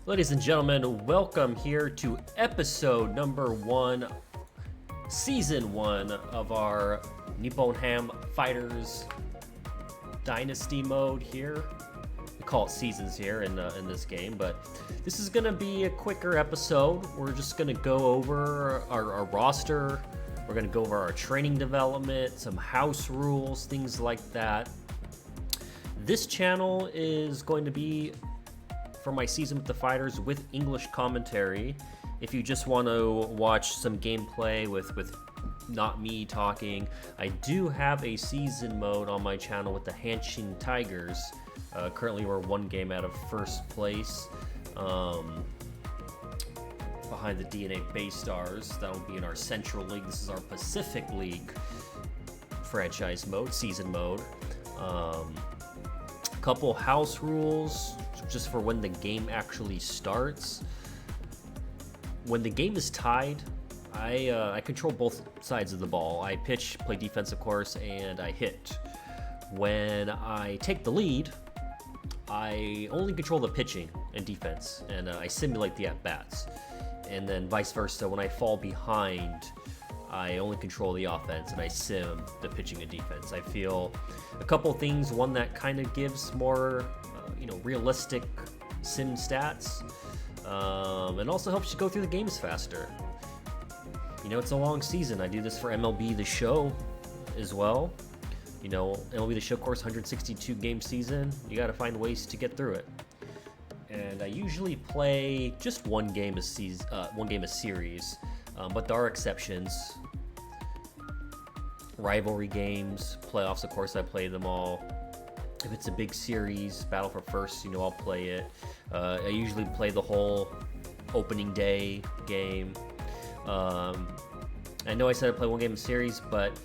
Ladies and gentlemen, welcome here to episode number 1, season 1 of our nippon-ham Fighters Dynasty mode here. We call it seasons here in this game, but this is going to be a quicker episode. We're just going to go over our roster. We're going to go over our training development, some house rules, things like that. This channel is going to be for my season with the Fighters with English commentary. If you just want to watch some gameplay with not me talking, I do have a season mode on my channel with the Hanshin Tigers. Currently we're one game out of first place, behind the DNA Bay Stars. That'll be in our Central League. This is our Pacific League franchise mode, season mode. Couple house rules just for when the game actually starts. When the game is tied, I control both sides of the ball. I pitch, play defense, of course, and I hit. When I take the lead, I only control the pitching and defense, and I simulate the at-bats. And then vice versa, when I fall behind, I only control the offense and I sim the pitching and defense. I feel a couple things. One that kind of gives more, realistic sim stats, and also helps you go through the games faster. It's a long season. I do this for MLB The Show as well. MLB The Show course, 162 game season. You got to find ways to get through it. And I usually play just one game a series, but there are exceptions. Rivalry games, playoffs, of course, I play them all. If it's a big series, battle for first, I'll play it. I usually play the whole opening day game. I know I said I play one game a series, but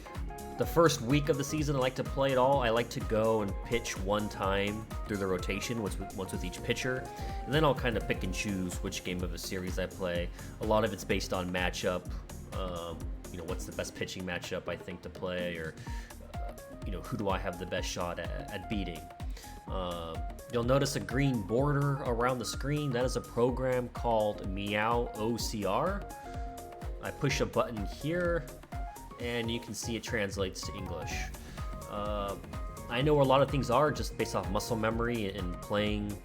the first week of the season, I like to play it all. I like to go and pitch one time through the rotation, once with each pitcher, and then I'll kind of pick and choose which game of a series I play. A lot of it's based on matchup. What's the best pitching matchup I think to play, or who do I have the best shot at beating. You'll notice a green border around the screen. That is a program called Meow OCR. I push a button here, and you can see it translates to English. I know where a lot of things are just based off muscle memory and playing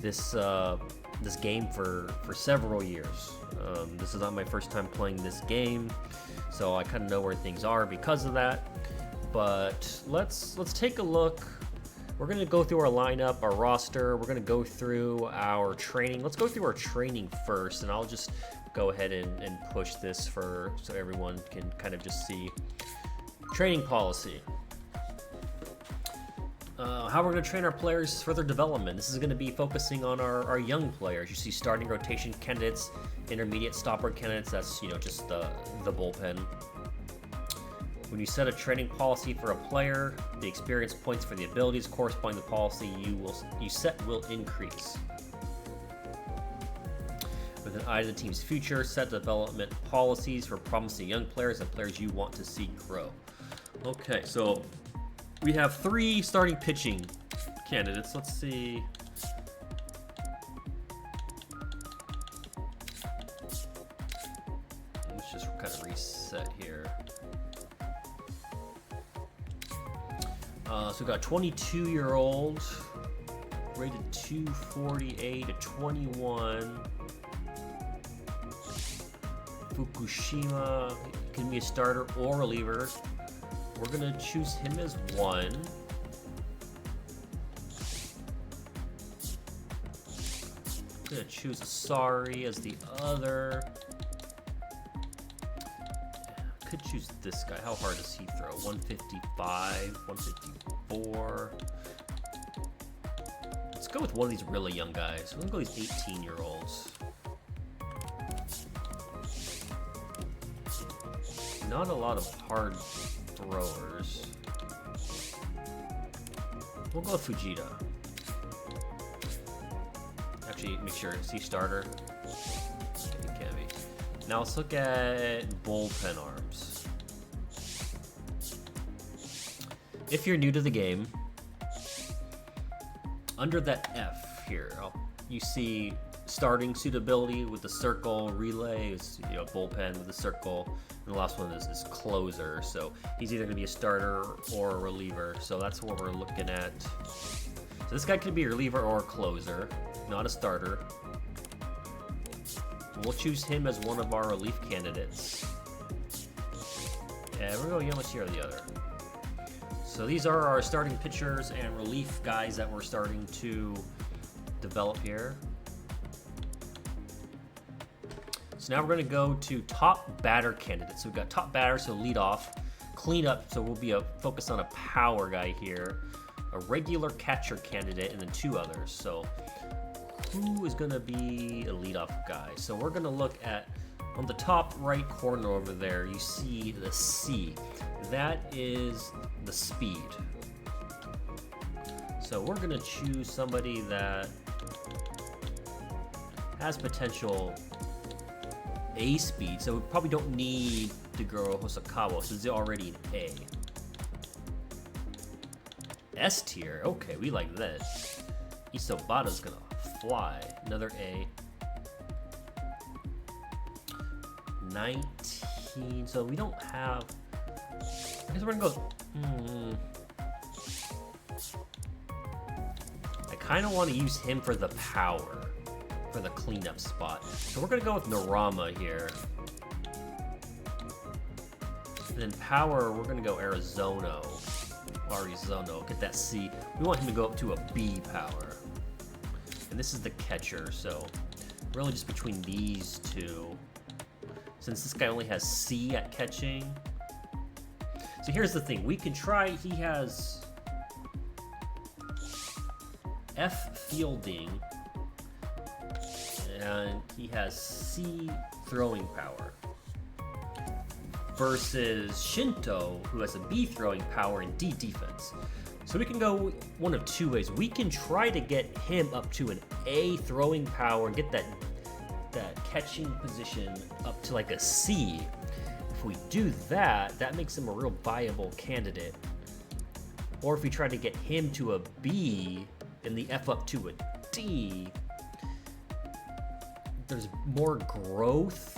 this game for several years. This is not my first time playing this game, so I kind of know where things are because of that. But let's take a look. We're going to go through our lineup, our roster. We're going to go through our training. Let's go through our training first, and I'll just go ahead and push this so everyone can kind of just see training policy. How we're going to train our players for their development. This is going to be focusing on our young players. You see starting rotation candidates, intermediate stopper candidates. That's just the bullpen. When you set a training policy for a player, the experience points for the abilities corresponding to the policy you set will increase. With an eye to the team's future, set development policies for promising young players and players you want to see grow. Okay, so we have 3 starting pitching candidates. Let's see. Let's just kind of reset here. So we got 22-year-old, rated 248 at 21. Fukushima can be a starter or a reliever. We're gonna choose him as 1. I'm gonna choose Asari as the other. Could choose this guy. How hard does he throw? 155, 154. Let's go with one of these really young guys. We're gonna go with these 18-year-olds. Not a lot of hard throwers. We'll go with Fujita. Actually, make sure, see starter. It can be. Now let's look at bullpen arms. If you're new to the game, under that F here, you see starting suitability with the circle. Relay is bullpen with the circle. And the last one is closer. So he's either going to be a starter or a reliever. So that's what we're looking at. So this guy could be a reliever or a closer, not a starter. We'll choose him as one of our relief candidates. And we're going to go Yamashiro the other. So these are our starting pitchers and relief guys that we're starting to develop here. So now we're going to go to top batter candidates. So we've got top batter, so lead off, clean up, so we'll be focused on a power guy here, a regular catcher candidate, and then 2 others. So who is going to be a leadoff guy? So we're going to look at, on the top right corner over there, you see the C. That is the speed. So we're going to choose somebody that has potential A speed, so we probably don't need Degoro Hosokawa since they're already an A. S tier, okay, we like this. Isobata's gonna fly. Another A. 19, so we don't have... I guess we're gonna go... I kind of want to use him for the power. For the cleanup spot. So we're gonna go with Narama here. And then power, we're gonna go Arizono. Get that C. We want him to go up to a B power. And this is the catcher, so really just between these two. Since this guy only has C at catching. So here's the thing, we can try, he has F fielding, and he has C throwing power versus Shinto, who has a B throwing power and D defense. So we can go one of 2 ways. We can try to get him up to an A throwing power and get that catching position up to like a C. If we do that, that makes him a real viable candidate. Or if we try to get him to a B and the F up to a D, there's more growth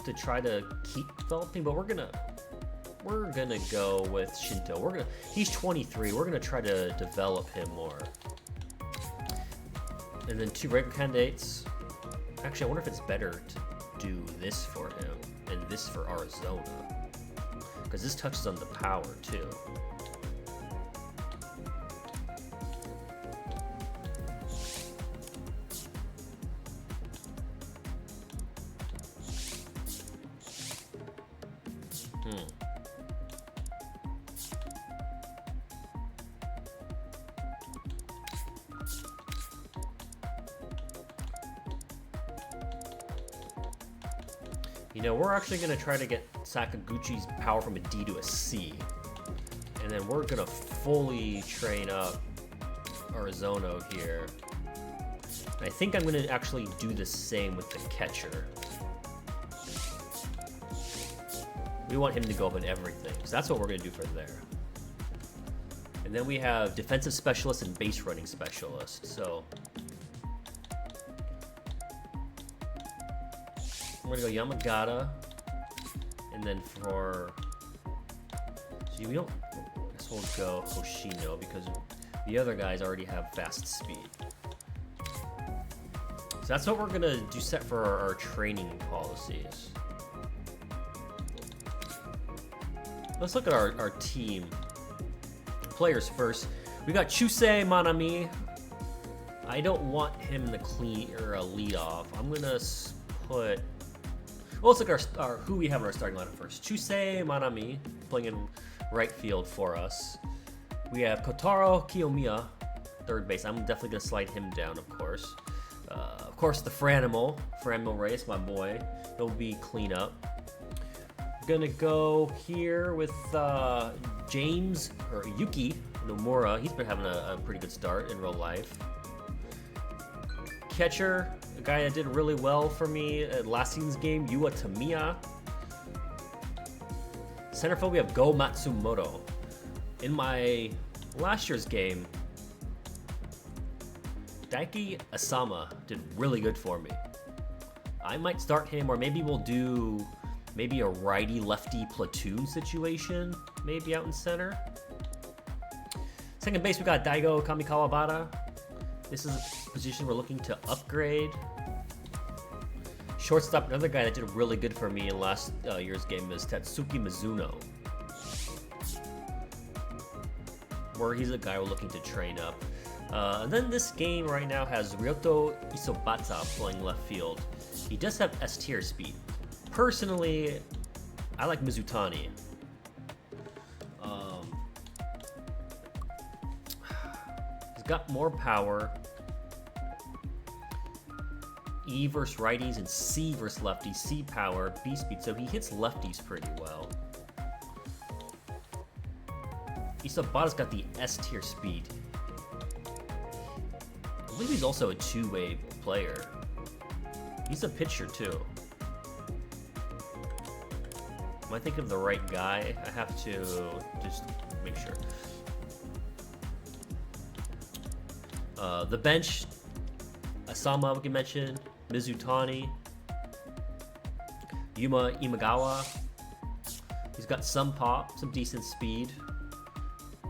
to try to keep developing, but we're gonna go with Shinto. He's 23. We're gonna try to develop him more. And then 2 regular candidates. Actually, I wonder if it's better to do this for him and this for Arizona, because this touches on the power too. We're actually going to try to get Sakaguchi's power from a D to a C. And then we're going to fully train up Arizona here. And I think I'm going to actually do the same with the catcher. We want him to go up in everything. So that's what we're going to do for there. And then we have defensive specialist and base running specialist. So I'm gonna go Yamagata, and then for, so we don't, I guess we'll go Hoshino because the other guys already have fast speed. So that's what we're gonna do set for our training policies. Let's look at our team. Players first. We got Chusei Manami. I don't want him to clean or a lead off. I'm gonna put. Well, let's look at our who we have in our starting lineup first. Chusei Manami playing in right field for us. We have Kotaro Kiyomiya, third base. I'm definitely gonna slide him down, of course. Of course, the Franimal Reyes, my boy. He'll be cleanup. Gonna go here with James or Yuki Nomura. He's been having a pretty good start in real life. Catcher, a guy that did really well for me at last season's game, Yua Tamiya. Centerfield, we have Go Matsumoto. In my last year's game, Daiki Asama did really good for me. I might start him, or maybe we'll do maybe a righty-lefty platoon situation, maybe out in center. Second base, we got Daigo Kamikawabata. This is a position we're looking to upgrade. Shortstop, another guy that did really good for me in last year's game is Tatsuki Mizuno. Where he's a guy we're looking to train up. And then this game right now has Ryoto Isobata playing left field. He does have S tier speed. Personally, I like Mizutani. He's got more power. E versus righties and C versus lefties. C power, B speed, so he hits lefties pretty well. Isobata's got the S tier speed. I believe he's also a two-way player. He's a pitcher too. Am I thinking of the right guy? I have to just make sure. The bench, Asama, we can mention, Mizutani, Yuma Imagawa. He's got some pop, some decent speed.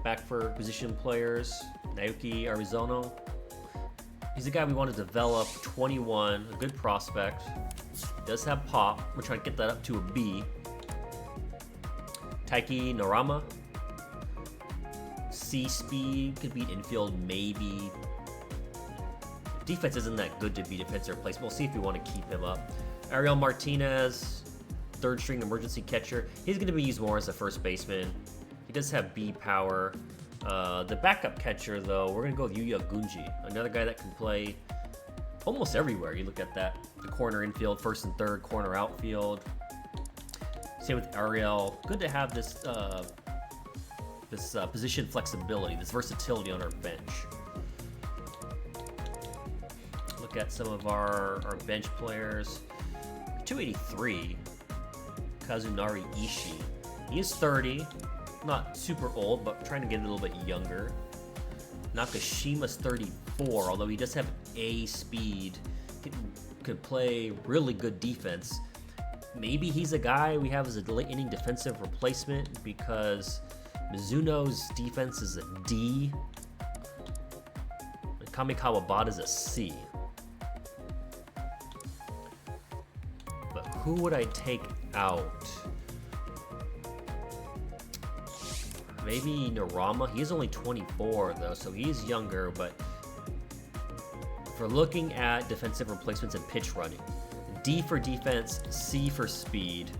Back for position players, Naoki Arizono. He's a guy we want to develop, 21, a good prospect. Does have pop. We're trying to get that up to a B. Taiki Norama. C speed, could beat infield, maybe. Defense isn't that good to beat if hits are placed. We'll see if we want to keep him up. Ariel Martinez, third string emergency catcher. He's going to be used more as a first baseman. He does have B power. The backup catcher, though, we're going to go with Yuya Gunji, another guy that can play almost everywhere. You look at that, the corner infield, first and third, corner outfield. Same with Ariel. Good to have this position flexibility, this versatility on our bench. Look at some of our bench players. 283, Kazunari Ishii. He is 30, not super old, but trying to get a little bit younger. Nakashima's 34, although he does have A speed, could play really good defense. Maybe he's a guy we have as a late inning defensive replacement because Mizuno's defense is a D. And Kamikawa is a C. But who would I take out? Maybe Narama. He is only 24 though, so he's younger, but if we're looking at defensive replacements and pitch running, D for defense, C for speed,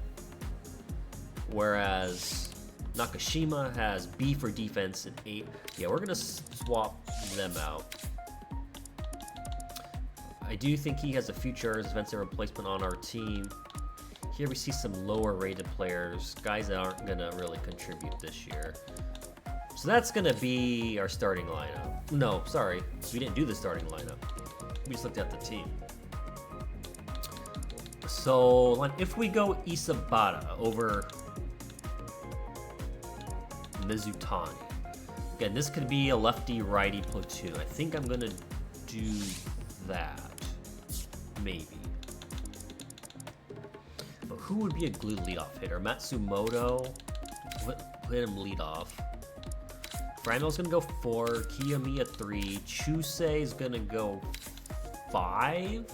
whereas Nakashima has B for defense and 8. Yeah, we're gonna swap them out. I do think he has a future as defensive replacement on our team. Here we see some lower rated players, guys that aren't gonna really contribute this year. So that's gonna be our starting lineup. No, sorry, we didn't do the starting lineup. We just looked at the team. So if we go Isabata over Mizutani, again, this could be a lefty-righty platoon. I think I'm gonna do that, maybe. But who would be a good leadoff hitter? Matsumoto, hit him leadoff. Franmel's gonna go 4, Kiyomiya 3, Chusei is gonna go 5.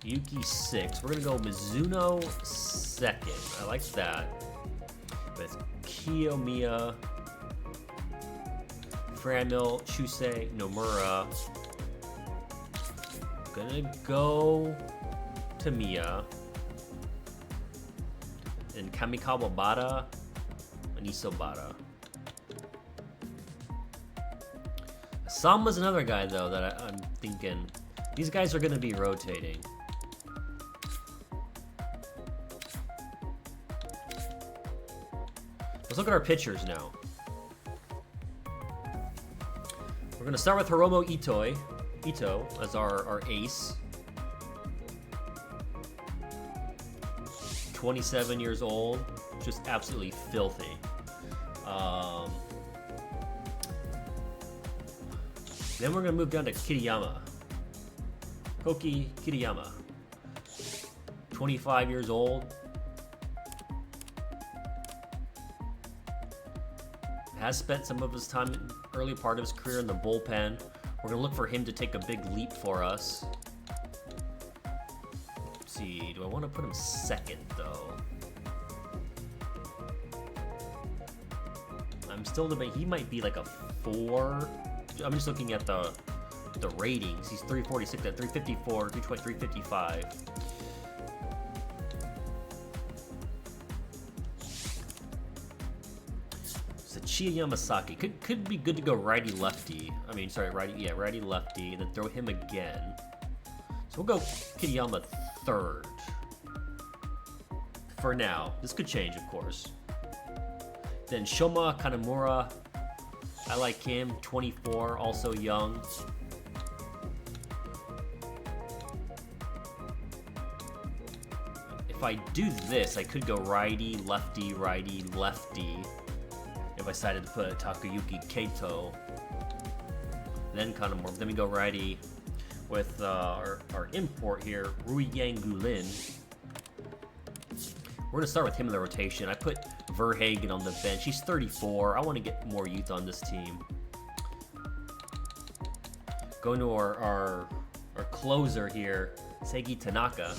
Yuki 6. We're gonna go Mizuno 2nd. I like that. With Kiyomiya, Franmil, Chusei, Nomura. Gonna go Tamiya. And Kamikawa and Isobata. Sama's another guy though that I'm thinking these guys are gonna be rotating. Let's look at our pitchers now. We're gonna start with Hiromu Ito as our ace. 27 years old, just absolutely filthy. Then we're gonna move down to Kiriyama. Koki Kiriyama. 25 years old. Has spent some of his time, early part of his career, in the bullpen. We're gonna look for him to take a big leap for us. Let's see, do I want to put him second though? I'm still debating. He might be like a 4. I'm just looking at the ratings. He's 346 at 354, 355. Chia Yamasaki could be good to go righty lefty. I mean, sorry, righty lefty, and then throw him again. So we'll go Kiriyama third for now. This could change, of course. Then Shoma Kanamura, I like him. 24, also young. If I do this, I could go righty lefty, righty lefty. If I decided to put Takayuki Kato, then Kanamura. Then we go righty with our import here, Rui Yang Gulin. We're gonna start with him in the rotation. I put Verhagen on the bench. He's 34. I want to get more youth on this team. Going to our closer here, Seiki Tanaka.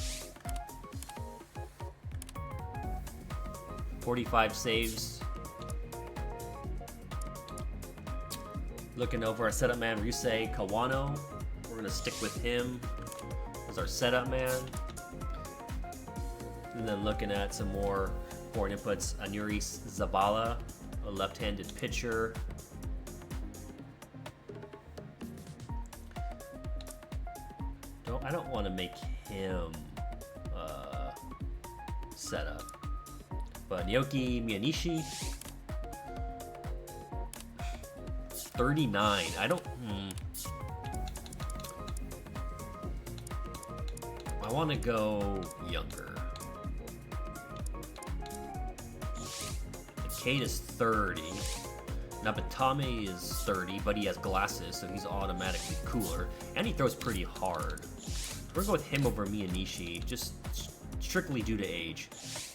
45 saves. Looking over our setup man, Ryusei Kawano. We're gonna stick with him as our setup man. And then looking at some more foreign inputs, Anuri Zabala, a left-handed pitcher. I don't want to make him setup. But Naoki Miyanishi, 39. I don't. I want to go younger. Kate is 30. Nabatame is 30, but he has glasses, so he's automatically cooler. And he throws pretty hard. We're going to go with him over Miyanishi, just strictly due to age.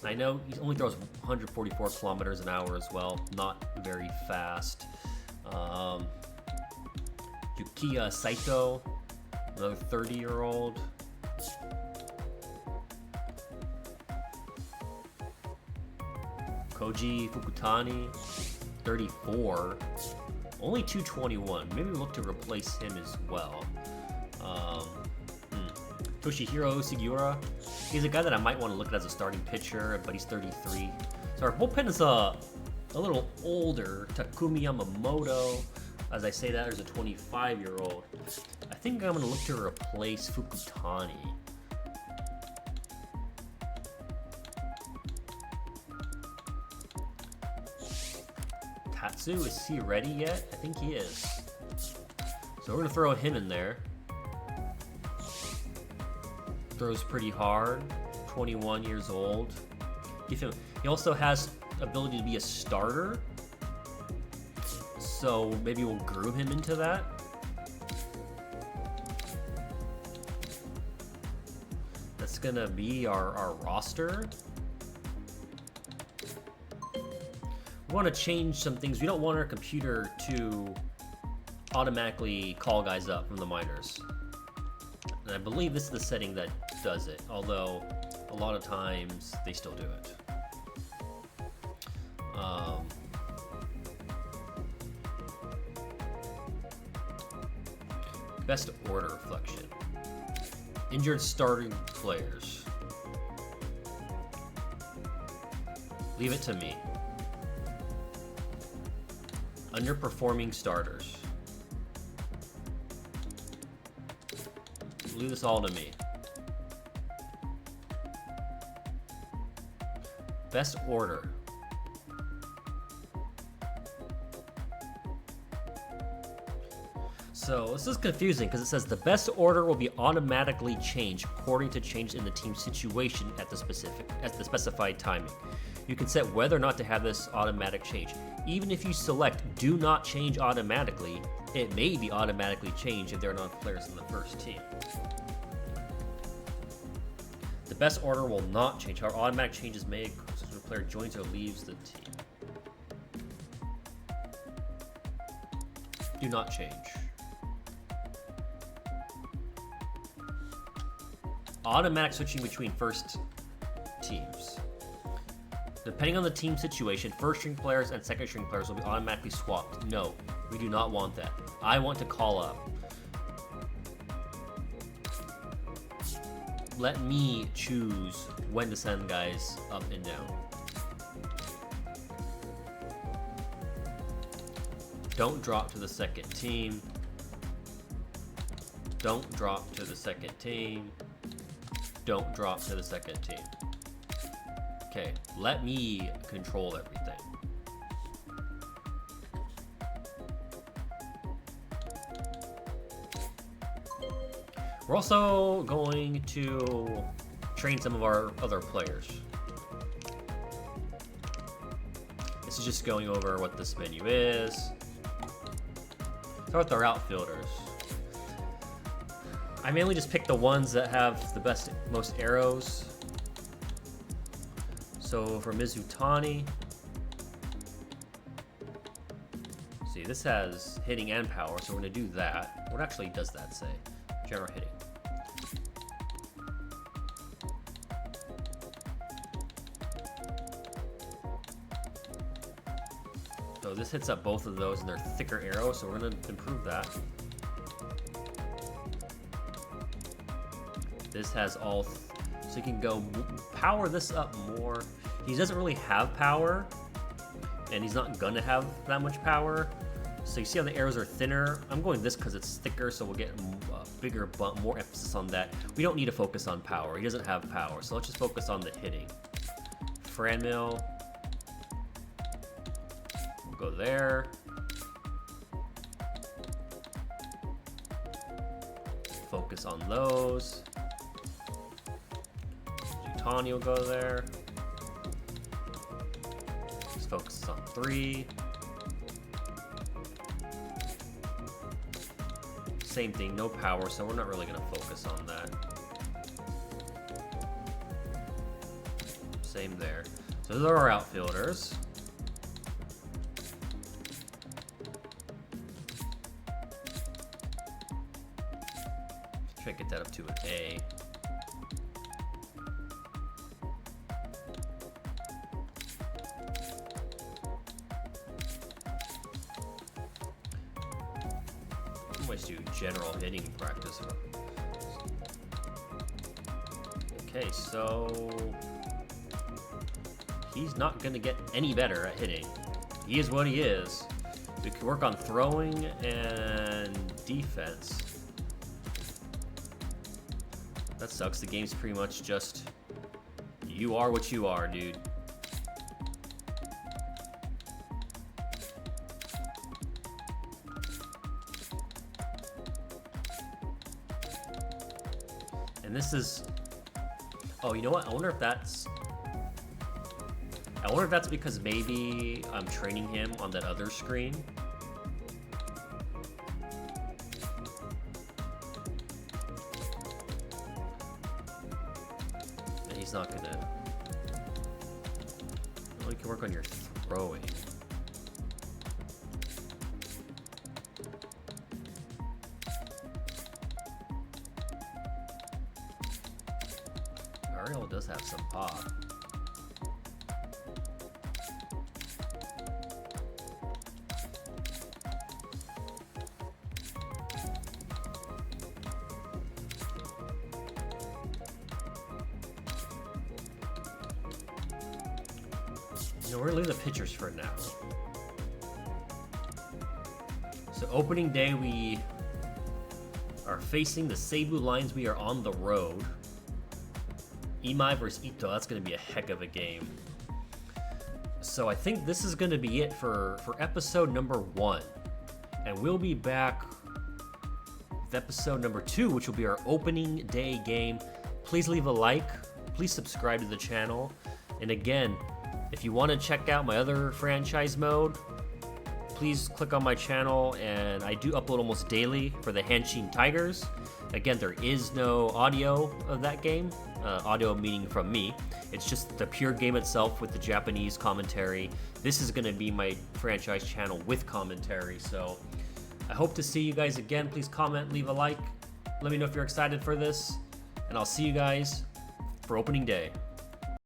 I know he only throws 144 kilometers an hour as well, not very fast. Yukiya Saito, another 30-year-old. Koji Fukutani, 34. Only 221. Maybe we look to replace him as well. Toshihiro Sugiura. He's a guy that I might want to look at as a starting pitcher, but he's 33. So our bullpen is a little older. Takumi Yamamoto. As I say that, there's a 25-year-old. I think I'm going to look to replace Fukutani. Tatsu, is he ready yet? I think he is. So we're going to throw him in there. Throws pretty hard. 21 years old. He also has ability to be a starter. So maybe we'll groom him into that. That's going to be our roster. We want to change some things. We don't want our computer to automatically call guys up from the minors. And I believe this is the setting that does it, although a lot of times they still do it. Best order reflection. Injured starting players. Leave it to me. Underperforming starters. Leave this all to me. Best order. So this is confusing because it says the best order will be automatically changed according to change in the team situation at the specified timing. You can set whether or not to have this automatic change. Even if you select do not change automatically, it may be automatically changed if there are enough players in the first team. The best order will not change. However, automatic changes may occur when a player joins or leaves the team. Do not change. Automatic switching between first teams. Depending on the team situation, first string players and second string players will be automatically swapped. No, we do not want that. I want to call up. Let me choose when to send guys up and down. Don't drop to the second team. Don't drop to the second team. Don't drop to the second team. Okay, let me control everything. We're also going to train some of our other players. This is just going over what this menu is. Start with our outfielders. I mainly just pick the ones that have the most arrows. So for Mizutani, see, this has hitting and power, so we're gonna do that. What actually does that say? General hitting. So this hits up both of those and they're thicker arrows, so we're gonna improve that. This has all, so you can go power this up more. He doesn't really have power, and he's not gonna have that much power. So you see how the arrows are thinner? I'm going this because it's thicker, so we'll get a bigger bump, more emphasis on that. We don't need to focus on power. He doesn't have power, so let's just focus on the hitting. Franmil. We'll go there. Focus on those. Tani will go there. Just focus on 3. Same thing, no power, so we're not really going to focus on that. Same there. So those are our outfielders. Try to get that up to an A. Let's do general hitting practice. Okay, so he's not going to get any better at hitting. He is what he is. We can work on throwing and defense. That sucks. The game's pretty much just, you are what you are, dude. And this is, oh, you know what? I wonder if that's because maybe I'm training him on that other screen. And he's not gonna, well, you can work on your throwing. Ariel does have some pop. No, we're gonna leave the pitchers for now. So opening day, we are facing the Cebu Lions. We are on the road. Imai versus Ito, that's going to be a heck of a game. So I think this is going to be it for episode number 1. And we'll be back with episode number 2, which will be our opening day game. Please leave a like. Please subscribe to the channel. And again, if you want to check out my other franchise mode, please click on my channel, and I do upload almost daily for the Hanshin Tigers. Again, there is no audio of that game, audio meaning from me. It's just the pure game itself with the Japanese commentary. This is going to be my franchise channel with commentary, so I hope to see you guys again. Please comment, leave a like, let me know if you're excited for this, and I'll see you guys for opening day.